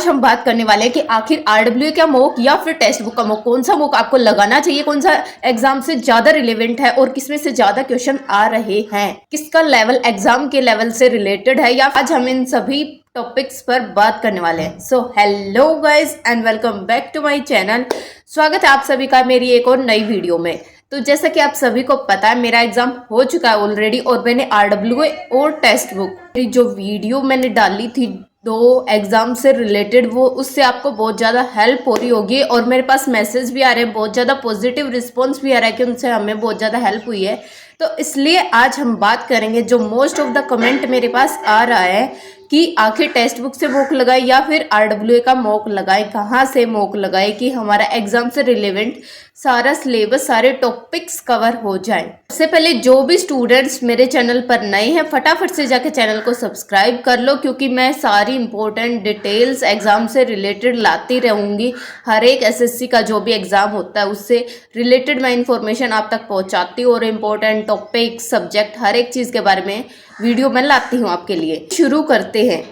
आज हम बात करने वाले हैं कि आखिर आरडब्ल्यूए का मॉक या फिर टेक्स्ट बुक का मॉक, कौन सा मॉक आपको लगाना चाहिए, कौन सा एग्जाम से ज्यादा रिलेवेंट है और किसमें से ज्यादा क्वेश्चन आ रहे हैं, किसका लेवल एग्जाम के लेवल से रिलेटेड है, या आज हम इन सभी टॉपिक्स पर बात करने वाले हैं। So hello guys and welcome back to my channel. स्वागत है आप सभी का मेरी एक और नई वीडियो में। तो जैसा कि आप सभी को पता है मेरा एग्जाम हो चुका है ऑलरेडी और मैंने आरडब्ल्यूए और टेक्स्ट बुक जो वीडियो मैंने डाली थी दो एग्जाम से रिलेटेड, वो उससे आपको बहुत ज़्यादा हेल्प हो रही होगी और मेरे पास मैसेज भी आ रहे हैं, बहुत ज़्यादा पॉजिटिव रिस्पॉन्स भी आ रहा है कि उनसे हमें बहुत ज़्यादा हेल्प हुई है। तो इसलिए आज हम बात करेंगे जो मोस्ट ऑफ द कमेंट मेरे पास आ रहा है कि आखिर टेक्स्ट बुक से मॉक लगाए या फिर आरडब्ल्यूए का मॉक लगाए, कहाँ से मॉक लगाए कि हमारा एग्जाम से रिलेवेंट सारा सिलेबस सारे टॉपिक्स कवर हो जाए। सबसे पहले जो भी स्टूडेंट्स मेरे चैनल पर नए हैं फटाफट से जाके चैनल को सब्सक्राइब कर लो, क्योंकि मैं सारी इंपॉर्टेंट डिटेल्स एग्जाम से रिलेटेड लाती रहूँगी। हर एक एसएससी का जो भी एग्जाम होता है उससे रिलेटेड मैं इंफॉर्मेशन आप तक पहुँचाती हूँ और इम्पोर्टेंट टॉपिक सब्जेक्ट हर एक चीज़ के बारे में वीडियो मैं लाती हूँ आपके लिए। शुरू करते हैं।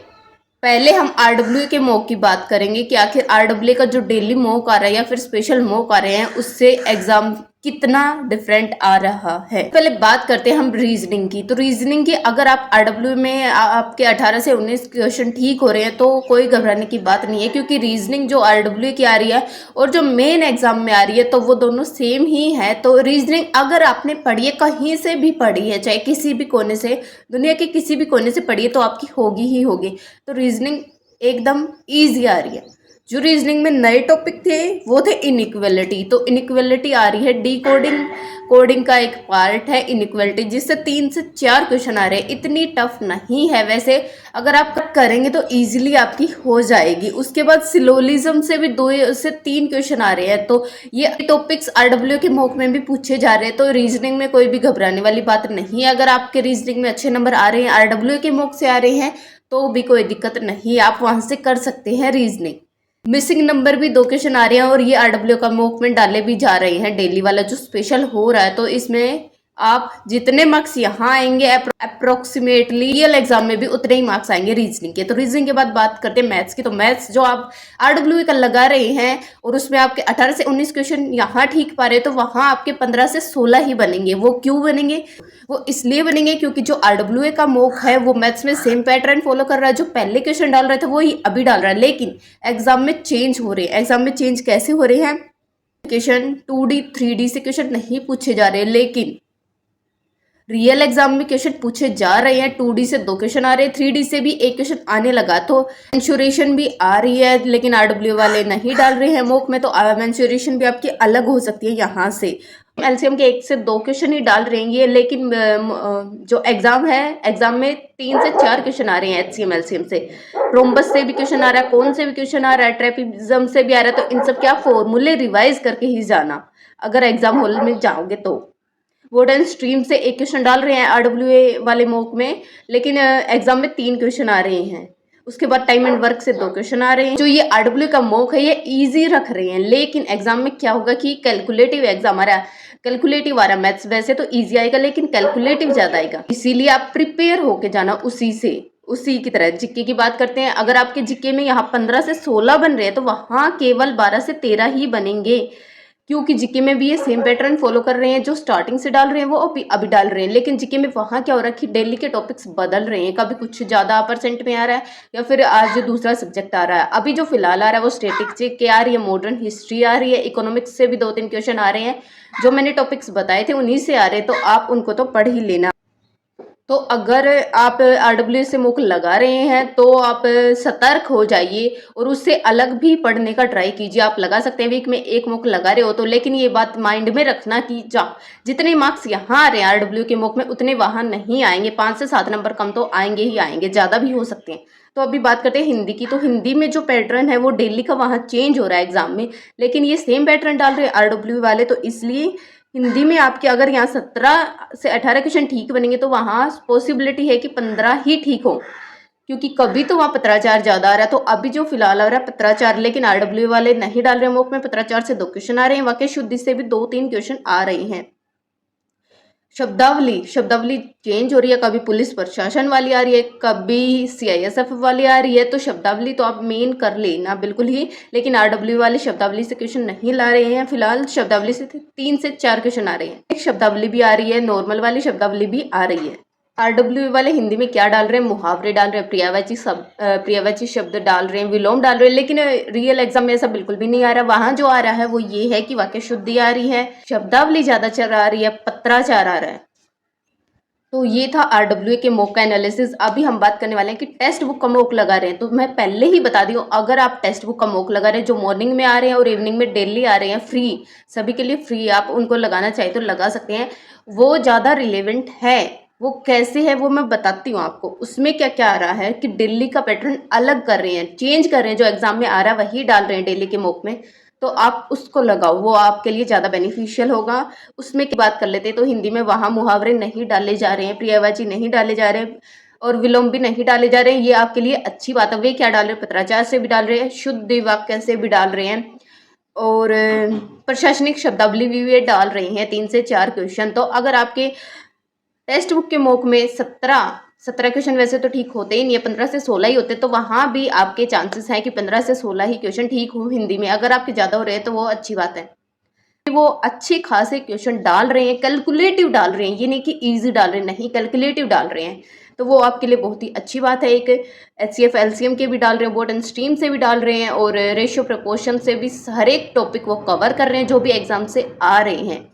पहले हम आरडब्ल्यूए के मॉक की बात करेंगे कि आखिर आरडब्ल्यूए का जो डेली मॉक आ रहा है या फिर स्पेशल मॉक आ रहे हैं उससे एग्जाम कितना डिफरेंट आ रहा है। पहले बात करते हैं हम रीजनिंग की। तो रीजनिंग की अगर आप आरडब्ल्यूए में आपके 18 से 19 क्वेश्चन ठीक हो रहे हैं तो कोई घबराने की बात नहीं है, क्योंकि रीजनिंग जो आरडब्ल्यूए की आ रही है और जो मेन एग्जाम में आ रही है तो वो दोनों सेम ही है। तो रीजनिंग अगर आपने पढ़ी है, कहीं से भी पढ़ी है, चाहे किसी भी कोने से, दुनिया के किसी भी कोने से पढ़ी है, तो आपकी होगी ही होगी। तो रीजनिंग एकदम ईजी आ रही है। जो रीजनिंग में नए टॉपिक थे वो थे इनइक्वालिटी। तो इनइक्वालिटी आ रही है, डी कोडिंग कोडिंग का एक पार्ट है इनइक्वालिटी, जिससे 3 से 4 क्वेश्चन आ रहे हैं। इतनी टफ नहीं है वैसे, अगर आप करेंगे तो इजीली आपकी हो जाएगी। उसके बाद सिलोलिज्म से भी 2 से 3 क्वेश्चन आ रहे हैं। तो ये टॉपिक्स आरडब्ल्यू के मॉक में भी पूछे जा रहे हैं। तो रीजनिंग में कोई भी घबराने वाली बात नहीं है। अगर आपके रीजनिंग में अच्छे नंबर आ रहे हैं, आरडब्ल्यू के मॉक से आ रहे हैं, तो भी कोई दिक्कत नहीं है, आप वहां से कर सकते हैं रीजनिंग। मिसिंग नंबर भी 2 क्वेश्चन आ रहे हैं और ये आरडब्ल्यू का मॉक में डाले भी जा रहे हैं डेली वाला जो स्पेशल हो रहा है। तो इसमें आप जितने मार्क्स यहाँ आएंगे अप्रोक्सीमेटली रियल एग्जाम में भी उतने ही मार्क्स आएंगे रीजनिंग के। तो रीजनिंग के बाद बात करते हैं मैथ्स की। तो मैथ्स जो आप आरडब्ल्यू का लगा रहे हैं और उसमें आपके 18 से 19 क्वेश्चन यहाँ ठीक पा रहे हैं, तो वहाँ आपके 15 से 16 ही बनेंगे। वो क्यों बनेंगे? वो इसलिए बनेंगे क्योंकि जो आरडब्ल्यूए का मॉक है वो मैथ्स में सेम पैटर्न फॉलो कर रहा है। जो पहले क्वेश्चन डाल रहे थे वो ही अभी डाल रहा है, लेकिन एग्जाम में चेंज हो रहे हैं। एग्जाम में चेंज कैसे हो रहे हैं? क्वेश्चन 2D 3D से क्वेश्चन नहीं पूछे जा रहे, लेकिन रियल एग्जाम में क्वेश्चन पूछे जा रहे हैं। 2D से 2 क्वेश्चन आ रहे हैं, 3D से भी 1 क्वेश्चन आने लगा। तो मेंसुरेशन भी आ रही है, लेकिन आरडब्ल्यू वाले नहीं डाल रहे हैं मॉक में। तो मेंसुरेशन भी आपकी अलग हो सकती है यहाँ से। एलसीएम के 1 से 2 क्वेश्चन ही डाल रहे हैं ये, लेकिन जो एग्जाम है एग्जाम में 3 से 4 क्वेश्चन आ रहे हैं एचसीएम एलसीएम से। रोम्बस से भी क्वेश्चन आ रहा है, कौन से भी क्वेश्चन आ रहा है, ट्रेपिज्म से भी आ रहा है। तो इन सब क्या फॉर्मूले रिवाइज करके ही जाना अगर एग्जाम हॉल में जाओगे तो। वर्ड एंड स्ट्रीम से 1 क्वेश्चन डाल रहे हैं आरडब्ल्यूए वाले मॉक में, लेकिन एग्जाम में 3 क्वेश्चन आ रहे हैं। उसके बाद टाइम एंड वर्क से 2 क्वेश्चन आ रहे हैं। जो ये आरडब्ल्यू का मॉक है ये इजी रख रहे हैं, लेकिन एग्जाम में क्या होगा कि कैलकुलेटिव एग्जाम आ रहा है, कैलकुलेटिव आ रहा है। मैथ्स वैसे तो इजी आएगा लेकिन कैलकुलेटिव ज्यादा आएगा, इसीलिए आप प्रिपेयर होके जाना उसी की तरह। जीके की बात करते हैं, अगर आपके जीके में यहाँ 15 से 16 बन रहे हैं तो वहाँ केवल 12 से 13 ही बनेंगे, क्योंकि जीके में भी ये सेम पैटर्न फॉलो कर रहे हैं। जो स्टार्टिंग से डाल रहे हैं वो अभी डाल रहे हैं, लेकिन जीके में वहाँ क्या हो रहा है कि डेली के टॉपिक्स बदल रहे हैं। कभी कुछ ज़्यादा परसेंट में आ रहा है या फिर आज जो दूसरा सब्जेक्ट आ रहा है। अभी जो फिलहाल आ रहा है वो स्टैटिस्टिक्स के आ रही है, मॉडर्न हिस्ट्री आ रही है, इकोनॉमिक्स से भी 2-3 क्वेश्चन आ रहे हैं। जो मैंने टॉपिक्स बताए थे उन्हीं से आ रहे हैं, तो आप उनको तो पढ़ ही लेना। तो अगर आप आरडब्ल्यू से मॉक लगा रहे हैं तो आप सतर्क हो जाइए और उससे अलग भी पढ़ने का ट्राई कीजिए। आप लगा सकते हैं वीक में 1 मॉक लगा रहे हो तो, लेकिन ये बात माइंड में रखना कि जितने मार्क्स यहाँ आ रहे हैं आरडब्ल्यू के मॉक में उतने वहाँ नहीं आएंगे। 5 से 7 नंबर कम तो आएंगे ही आएंगे, ज़्यादा भी हो सकते हैं। तो अभी बात करते हैं हिंदी की। तो हिंदी में जो पैटर्न है वो डेली का वहाँ चेंज हो रहा है एग्जाम में, लेकिन ये सेम पैटर्न डाल रहे हैं आरडब्ल्यू वाले। तो इसलिए हिंदी में आपके अगर यहाँ 17 से 18 क्वेश्चन ठीक बनेंगे तो वहाँ पॉसिबिलिटी है कि 15 ही ठीक हो, क्योंकि कभी तो वहाँ पत्राचार ज़्यादा आ रहा है। तो अभी जो फिलहाल आ रहा है पत्राचार, लेकिन आरडब्ल्यू वाले नहीं डाल रहे हैं मॉक में। पत्राचार से 2 क्वेश्चन आ रहे हैं, वाक्य शुद्धि से भी 2-3 क्वेश्चन आ रहे हैं। शब्दावली चेंज हो रही है, कभी पुलिस प्रशासन वाली आ रही है, कभी सीआईएसएफ वाली आ रही है। तो शब्दावली तो आप मेन कर लेना बिल्कुल ही, लेकिन आरडब्ल्यू वाले शब्दावली से क्वेश्चन नहीं ला रहे हैं। फिलहाल शब्दावली से 3 से 4 क्वेश्चन आ रहे हैं। एक शब्दावली भी आ रही है, नॉर्मल वाली शब्दावली भी आ रही है। आरडब्ल्यू वाले हिंदी में क्या डाल रहे हैं, मुहावरे डाल रहे हैं, पर्यायवाची शब्द डाल रहे हैं, विलोम डाल रहे हैं। लेकिन रियल एग्जाम में ऐसा बिल्कुल भी नहीं आ रहा। वहां जो आ रहा है वो ये है कि वाक्य शुद्धि आ रही है, शब्दावली ज्यादा चल आ रही है, पत्राचार आ रहा है। तो ये था आरडब्ल्यू के मॉक का एनालिसिस। अभी हम बात करने वाले हैं कि टेक्स्ट बुक का मॉक लगा रहे हैं। तो मैं पहले ही बता दी हूँ, अगर आप टेक्स्ट बुक का मॉक लगा रहे हैं जो मॉर्निंग में आ रहे हैं और इवनिंग में डेली आ रहे हैं, फ्री, सभी के लिए फ्री, आप उनको लगाना चाहे तो लगा सकते हैं। वो ज़्यादा रिलेवेंट है। वो कैसे है वो मैं बताती हूँ आपको। उसमें क्या क्या आ रहा है कि दिल्ली का पैटर्न अलग कर रहे हैं, चेंज कर रहे हैं। जो एग्जाम में आ रहा है वही डाल रहे हैं डेली के मॉक में। तो आप उसको लगाओ, वो आपके लिए ज़्यादा बेनिफिशियल होगा। उसमें की बात कर लेते हैं तो हिंदी में वहाँ मुहावरे नहीं डाले जा रहे हैं, पर्यायवाची नहीं डाले जा रहे हैं और विलोम भी नहीं डाले जा रहे हैं। ये आपके लिए अच्छी बात है। वे क्या डाल रहे हैं, पत्राचार से भी डाल रहे हैं, शुद्ध वाक्य से भी डाल रहे हैं और प्रशासनिक शब्दावली भी वे डाल रहे हैं। 3 से 4 क्वेश्चन। तो अगर आपके टेक्स्ट बुक के मॉक में 17 क्वेश्चन वैसे तो ठीक होते ही नहीं है, 15 से 16 ही होते, तो वहाँ भी आपके चांसेस हैं कि 15 से 16 ही क्वेश्चन ठीक हो हिंदी में। अगर आपके ज़्यादा हो रहे हैं तो वो अच्छी बात है। वो अच्छे खासे क्वेश्चन डाल रहे हैं, कैलकुलेटिव डाल रहे हैं, ये नहीं कि इजी डाल रहे हैं, नहीं, कैलकुलेटिव डाल रहे हैं। तो वो आपके लिए बहुत ही अच्छी बात है। एक HCF LCM के भी डाल रहे हैं, बोर्ड एंड स्ट्रीम से भी डाल रहे हैं और रेशियो प्रपोर्शन से भी हर एक टॉपिक वो कवर कर रहे हैं जो भी एग्जाम से आ रहे हैं।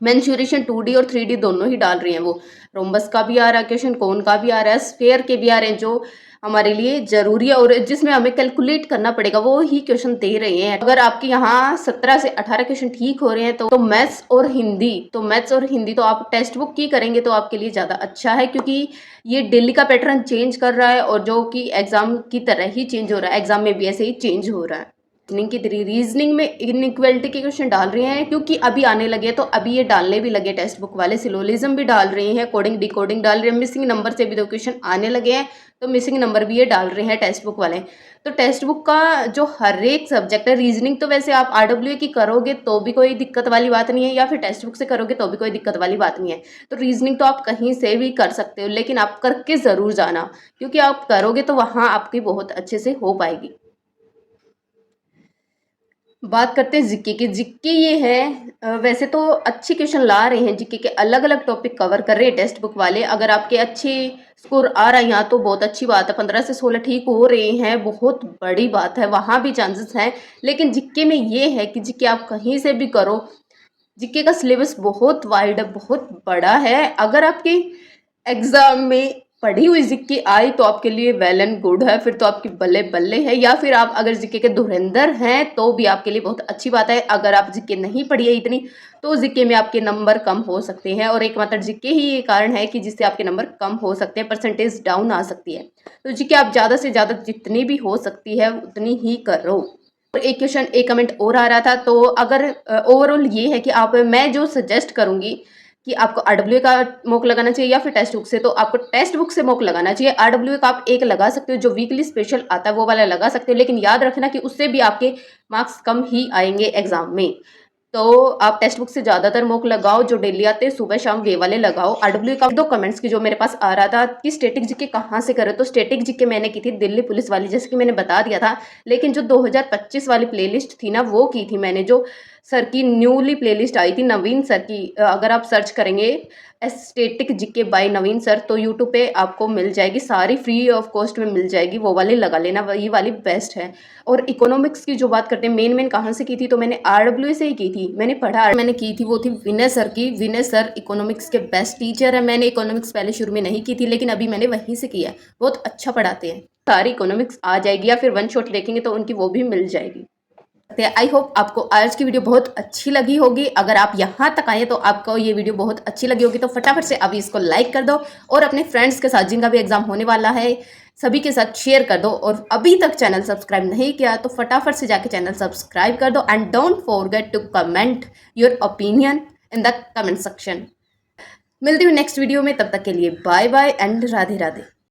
मेंसुरेशन 2D और 3D दोनों ही डाल रही हैं। वो रोम्बस का भी आ रहा है क्वेश्चन, कोन का भी आ रहा है, स्फेयर के भी आ रहे हैं, जो हमारे लिए जरूरी है और जिसमें हमें कैलकुलेट करना पड़ेगा वो ही क्वेश्चन दे रहे हैं। अगर आपके यहाँ 17 से 18 क्वेश्चन ठीक हो रहे हैं तो मैथ्स और हिंदी तो आप टेक्स्ट बुक की करेंगे तो आपके लिए ज़्यादा अच्छा है, क्योंकि ये डेली का पैटर्न चेंज कर रहा है और जो कि एग्जाम की तरह ही चेंज हो रहा है, एग्जाम में भी ऐसे ही चेंज हो रहा है। रीजनिंग में इनइक्वालिटी के क्वेश्चन डाल रहे हैं क्योंकि अभी आने लगे, तो अभी ये डालने भी लगे टेक्स्ट बुक वाले। सिलोलिज्म भी डाल रहे हैं, कोडिंग डिकोडिंग डाल रहे हैं, मिसिंग नंबर से भी 2 क्वेश्चन आने लगे हैं, तो मिसिंग नंबर भी ये डाल रहे हैं टेक्स्ट बुक वाले। तो टेक्स्ट बुक का जो हर एक सब्जेक्ट है, रीजनिंग तो वैसे आप RWA की करोगे तो भी कोई दिक्कत वाली बात नहीं है, या फिर टेक्स्ट बुक से करोगे तो भी कोई दिक्कत वाली बात नहीं है। तो रीजनिंग तो आप कहीं से भी कर सकते हो, लेकिन आप करके ज़रूर जाना, क्योंकि आप करोगे तो वहाँ आपकी बहुत अच्छे से हो पाएगी। बात करते हैं जीके की। जीके ये है, वैसे तो अच्छे क्वेश्चन ला रहे हैं, जीके के अलग अलग टॉपिक कवर कर रहे हैं टेक्स्ट बुक वाले। अगर आपके अच्छे स्कोर आ रहा है यहाँ तो बहुत अच्छी बात है, 15 से 16 ठीक हो रहे हैं, बहुत बड़ी बात है, वहाँ भी चांसेस हैं। लेकिन जीके में ये है कि जीके आप कहीं से भी करो, जीके का सिलेबस बहुत वाइड है, बहुत बड़ा है। अगर आपके एग्जाम में पढ़ी हुई जीके आई तो आपके लिए वेल एंड गुड है, फिर तो आपकी बल्ले बल्ले है। या फिर आप अगर जीके के धुरंधर हैं तो भी आपके लिए बहुत अच्छी बात है। अगर आप जीके नहीं पढ़ी है इतनी तो जीके में आपके नंबर कम हो सकते हैं, और एकमात्र जीके ही ये कारण है कि जिससे आपके नंबर कम हो सकते हैं, परसेंटेज डाउन आ सकती है। तो जीके आप ज़्यादा से ज़्यादा जितनी भी हो सकती है उतनी ही करो। और एक क्वेश्चन, एक कमेंट और आ रहा था, तो अगर ओवरऑल ये है कि मैं जो सजेस्ट करूँगी कि आपको RWA का मॉक लगाना चाहिए या फिर टेक्स्ट बुक से, तो आपको टेक्स्ट बुक से मॉक लगाना चाहिए। RWA का आप एक लगा सकते हो, जो वीकली स्पेशल आता है वो वाला लगा सकते हो, लेकिन याद रखना कि उससे भी आपके मार्क्स कम ही आएंगे एग्जाम में। तो आप टेक्स्ट बुक से ज़्यादातर मॉक लगाओ, जो डेली आते हैं सुबह शाम वे वाले लगाओ। RWA का 2 कमेंट्स की जो मेरे पास आ रहा था कि स्टैटिक जीके कहाँ से करें, तो स्टैटिक जीके मैंने की थी दिल्ली पुलिस वाली, जैसे कि मैंने बता दिया था। लेकिन जो 2025 वाली प्लेलिस्ट थी ना, वो की थी मैंने, जो सर की न्यूली प्लेलिस्ट आई थी नवीन सर की। अगर आप सर्च करेंगे static GK by Naveen sir तो यूट्यूब पे आपको मिल जाएगी, सारी फ्री ऑफ कॉस्ट में मिल जाएगी, वो वाली लगा लेना, वही वाली बेस्ट है। और इकोनॉमिक्स की जो बात करते हैं, मेन कहाँ से की थी, तो मैंने RWA से ही की थी। मैंने की थी वो थी विनय सर की। विनय सर इकोनॉमिक्स के बेस्ट टीचर है। मैंने इकोनॉमिक्स पहले शुरू में नहीं की थी, लेकिन अभी मैंने वहीं से किया है, बहुत अच्छा पढ़ाते हैं। सारी इकोनॉमिक्स आ जाएगी, या फिर 1 शॉट देखेंगे तो उनकी वो भी मिल जाएगी। आई होप आपको आज की वीडियो बहुत अच्छी लगी होगी। अगर आप यहाँ तक आए तो आपको ये वीडियो बहुत अच्छी लगी होगी, तो फटाफट से अभी इसको लाइक कर दो और अपने फ्रेंड्स के साथ, जिनका भी एग्जाम होने वाला है, सभी के साथ शेयर कर दो। और अभी तक चैनल सब्सक्राइब नहीं किया तो फटाफट से जाके चैनल सब्सक्राइब कर दो। And don't forget to comment your opinion in the comment section. मिलती हूँ नेक्स्ट वीडियो में, तब तक के लिए bye bye and Radhe Radhe.